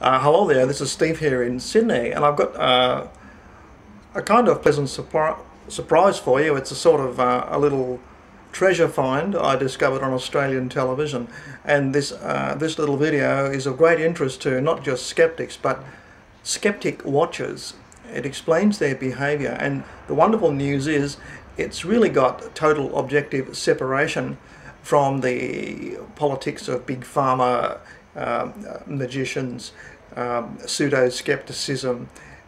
Hello there, this is Steve here in Sydney, and I've got a kind of pleasant surprise for you. It's a sort of a little treasure find I discovered on Australian television, and this little video is of great interest to not just skeptics but skeptic watchers. It explains their behaviour, and the wonderful news is it's really got total objective separation from the politics of big pharma, magicians, pseudo-skepticism,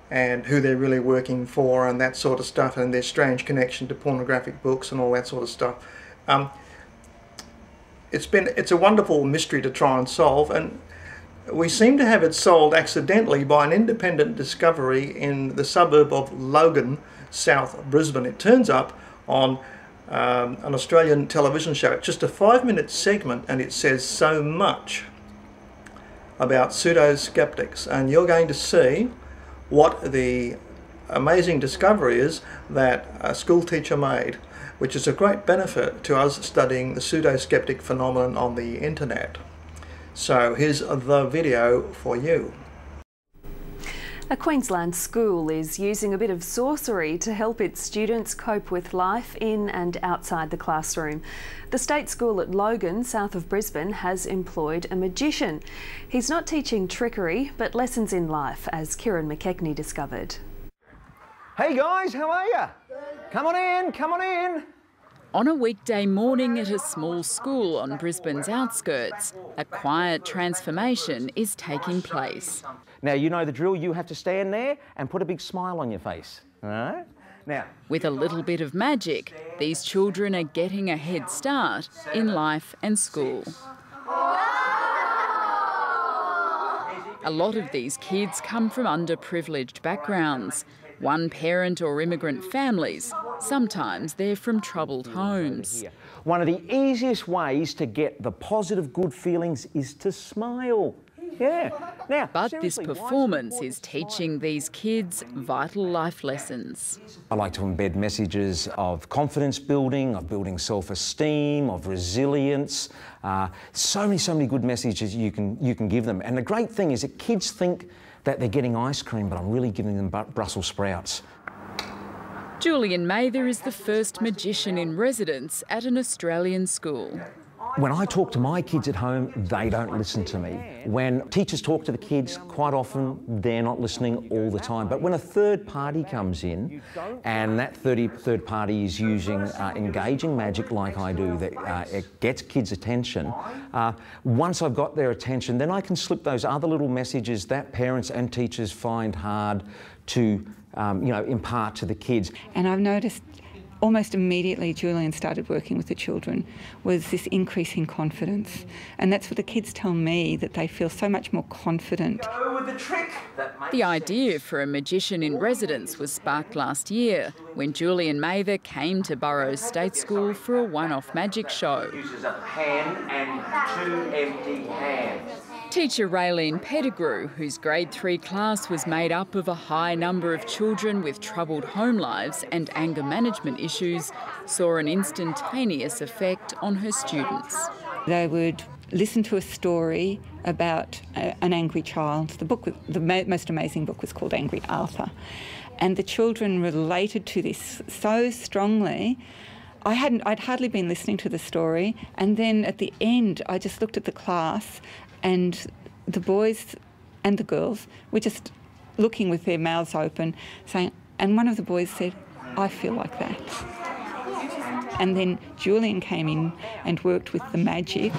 and who they're really working for and that sort of stuff, and their strange connection to pornographic books and all that sort of stuff. It's a wonderful mystery to try and solve, and we seem to have it solved accidentally by an independent discovery in the suburb of Logan, South Brisbane. It turns up on an Australian television show. It's just a 5-minute segment, and it says so much about pseudo-skeptics, and you're going to see what the amazing discovery is that a school teacher made, which is a great benefit to us studying the pseudo-skeptic phenomenon on the internet. So here's the video for you. A Queensland school is using a bit of sorcery to help its students cope with life in and outside the classroom. The state school at Logan, south of Brisbane, has employed a magician. He's not teaching trickery, but lessons in life, as Kieran McKechnie discovered. Hey guys, how are you? Come on in, come on in. On a weekday morning at a small school on Brisbane's outskirts, a quiet transformation is taking place. Now, you know the drill. You have to stand there and put a big smile on your face, all right? Now, with a little bit of magic, these children are getting a head start in life and school. A lot of these kids come from underprivileged backgrounds. One parent or immigrant families. Sometimes they're from troubled homes. one of the easiest ways to get the positive good feelings is to smile. Yeah. Now, but this performance is teaching these kids vital life lessons. I like to embed messages of confidence building, of building self-esteem, of resilience. So many good messages you can give them. And the great thing is that kids think that they're getting ice cream, but I'm really giving them Brussels sprouts. Julian Mather is the first magician in residence at an Australian school. When I talk to my kids at home, they don't listen to me. When teachers talk to the kids, quite often they're not listening all the time. But when a third party comes in and that third party is using engaging magic like I do, that it gets kids' attention, once I've got their attention, then I can slip those other little messages that parents and teachers find hard to impart to the kids. And I've noticed almost immediately Julian started working with the children was this increase in confidence. And that's what the kids tell me, that they feel so much more confident. The idea for a magician in residence was sparked last year when Julian Mather came to Burroughs State School for a one-off magic show. Uses a pen and 2 empty hands. Teacher Raylene Pettigrew, whose grade 3 class was made up of a high number of children with troubled home lives and anger management issues, saw an instantaneous effect on her students. They would listen to a story about an angry child. The most amazing book was called Angry Arthur. And the children related to this so strongly. I'd hardly been listening to the story, and then at the end I just looked at the class and the boys and the girls were just looking with their mouths open, saying, and one of the boys said, I feel like that. And then Julian came in and worked with the magic,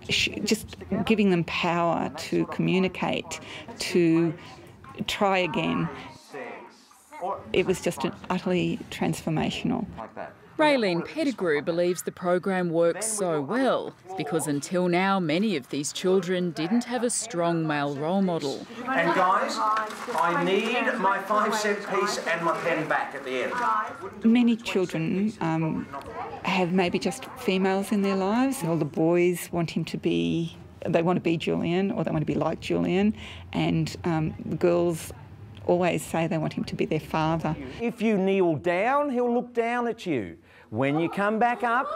just giving them power to communicate, to try again. It was just utterly transformational. Raylene Pettigrew believes the program works so well because until now many of these children didn't have a strong male role model. And guys, I need my 5-cent piece and my pen back at the end. Many children have maybe just females in their lives. All the boys want him to be, they want to be Julian, or they want to be like Julian, and the girls always say they want him to be their father. If you kneel down, he'll look down at you. When you come back up,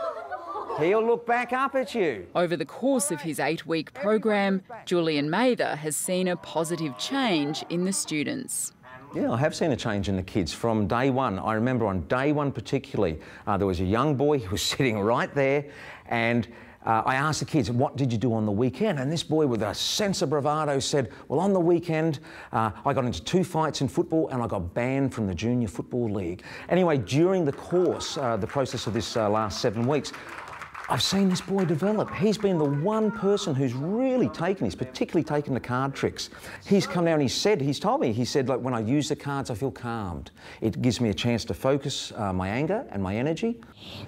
He'll look back up at you. Over the course of his 8-week program, Julian Mather has seen a positive change in the students. Yeah, I have seen a change in the kids from day one. I remember on day one particularly, there was a young boy who was sitting right there, and I asked the kids, what did you do on the weekend? And this boy with a sense of bravado said, well, on the weekend, I got into 2 fights in football and I got banned from the Junior Football League. Anyway, during the course, the process of this last 7 weeks, I've seen this boy develop. He's been the one person who's really particularly taken the card tricks. He's come down and he's told me, he said, like, when I use the cards, I feel calmed. It gives me a chance to focus my anger and my energy.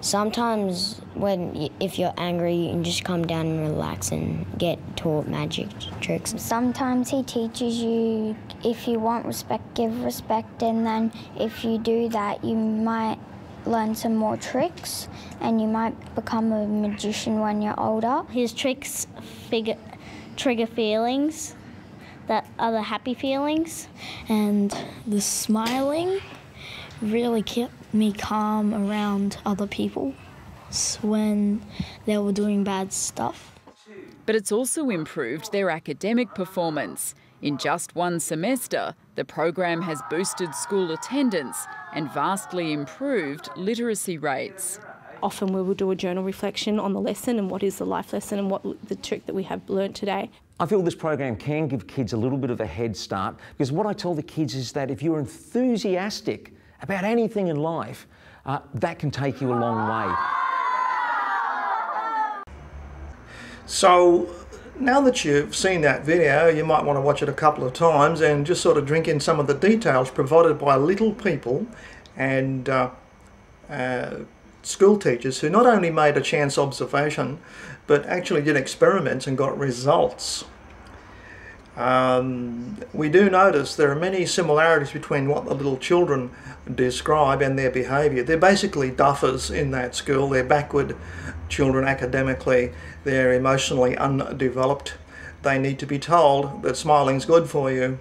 Sometimes if you're angry, you can just come down and relax and get taught magic tricks. Sometimes he teaches you, if you want respect, give respect, and then if you do that, you might learn some more tricks and you might become a magician when you're older. His tricks trigger feelings that are the happy feelings. And the smiling really kept me calm around other people when they were doing bad stuff. But it's also improved their academic performance. In just 1 semester, the program has boosted school attendance and vastly improved literacy rates. Often we will do a journal reflection on the lesson and what is the life lesson and what the trick that we have learnt today. I feel this program can give kids a little bit of a head start, because what I tell the kids is that if you're enthusiastic about anything in life, that can take you a long way. So now that you've seen that video, you might want to watch it a couple of times and just sort of drink in some of the details provided by little people and school teachers who not only made a chance observation but actually did experiments and got results. We do notice there are many similarities between what the little children describe and their behaviour. They're basically duffers in that school. They're backward children academically. They're emotionally undeveloped. They need to be told that smiling's good for you.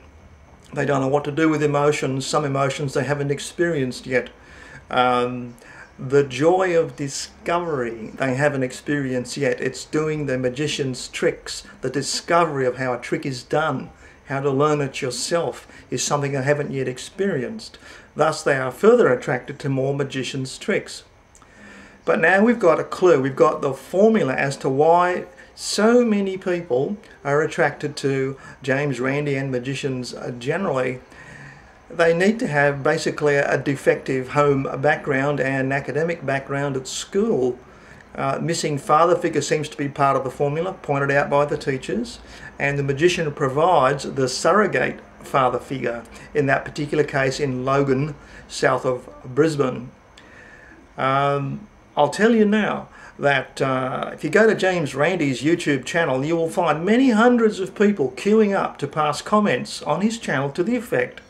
They don't know what to do with emotions. Some emotions they haven't experienced yet. The joy of discovery they haven't experienced yet. It's doing the magician's tricks. The discovery of how a trick is done, how to learn it yourself, is something they haven't yet experienced. Thus they are further attracted to more magician's tricks. But now we've got a clue, we've got the formula as to why so many people are attracted to James Randi and magicians generally. They need to have basically a defective home background and academic background at school. Missing father figure seems to be part of the formula pointed out by the teachers, and the magician provides the surrogate father figure, in that particular case in Logan, south of Brisbane. I'll tell you now that if you go to James Randi's YouTube channel, you will find many hundreds of people queuing up to pass comments on his channel to the effect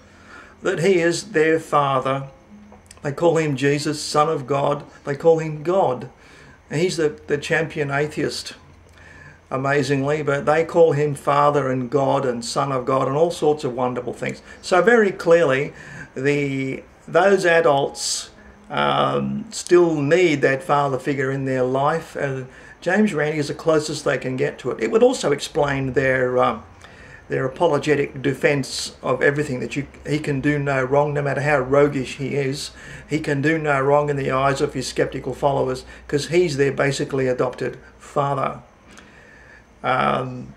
that he is their father. They call him Jesus, Son of God. They call him God. And he's the champion atheist, amazingly, but they call him Father and God and Son of God and all sorts of wonderful things. So very clearly, those adults still need that father figure in their life, and James Randi is the closest they can get to it. It would also explain their apologetic defense of everything, that he can do no wrong, no matter how roguish he is. He can do no wrong in the eyes of his skeptical followers because he's their basically adopted father. Now,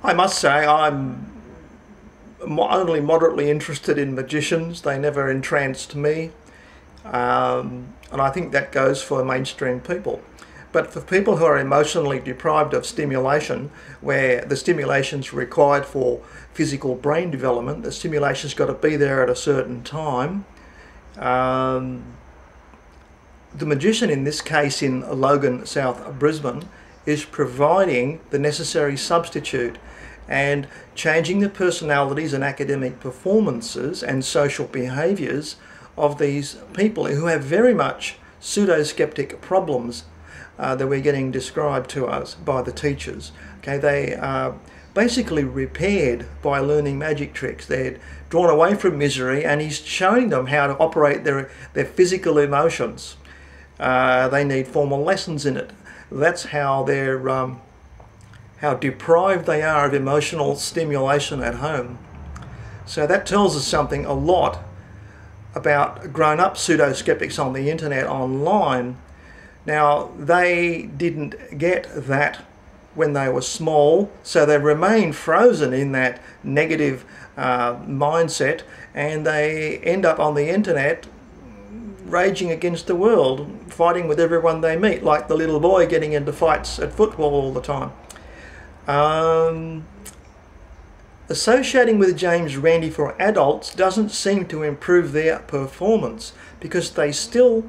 I must say I'm only moderately interested in magicians. They never entranced me, and I think that goes for mainstream people. But for people who are emotionally deprived of stimulation, where the stimulation's required for physical brain development, the stimulation's got to be there at a certain time. The magician in this case in Logan, South Brisbane, is providing the necessary substitute and changing the personalities and academic performances and social behaviours of these people who have very much pseudoskeptic problems that we're getting described to us by the teachers. Okay, they are basically repaired by learning magic tricks. They're drawn away from misery, and he's showing them how to operate their physical emotions. They need formal lessons in it. That's how they're how deprived they are of emotional stimulation at home. So that tells us something a lot about grown-up pseudo-skeptics on the internet online. Now, they didn't get that when they were small, so they remain frozen in that negative mindset, and they end up on the internet raging against the world, fighting with everyone they meet, like the little boy getting into fights at football all the time. Associating with James Randi for adults doesn't seem to improve their performance, because they still,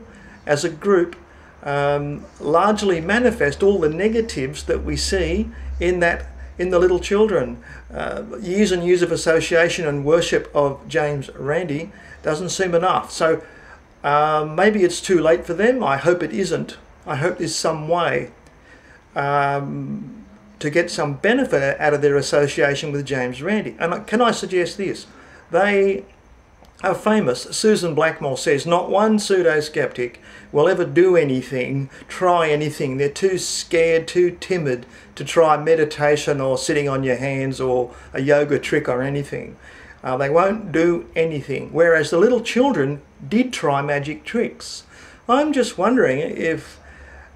as a group, largely manifest all the negatives that we see in the little children. Years and years of association and worship of James Randi doesn't seem enough. So maybe it's too late for them. I hope it isn't. I hope there's some way to get some benefit out of their association with James Randi. And can I suggest this? They are famous. Susan Blackmore says not one pseudo-skeptic will ever do anything, try anything. They're too scared, too timid to try meditation or sitting on your hands or a yoga trick or anything. They won't do anything, whereas the little children did try magic tricks. I'm just wondering if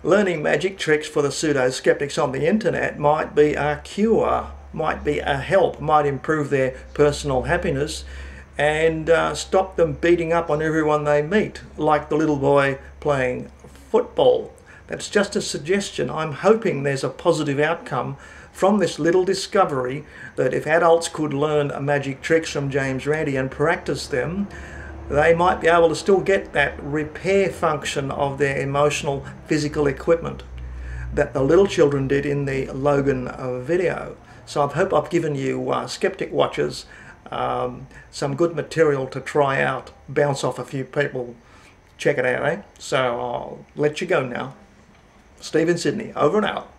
learning magic tricks for the pseudo-skeptics on the internet might be a cure, might be a help, might improve their personal happiness and stop them beating up on everyone they meet, like the little boy playing football. That's just a suggestion. I'm hoping there's a positive outcome from this little discovery that if adults could learn magic tricks from James Randi and practice them, they might be able to still get that repair function of their emotional, physical equipment that the little children did in the Logan video. So I hope I've given you skeptic watchers some good material to try out, bounce off a few people, check it out, eh? So I'll let you go now. Steve in Sydney, over and out.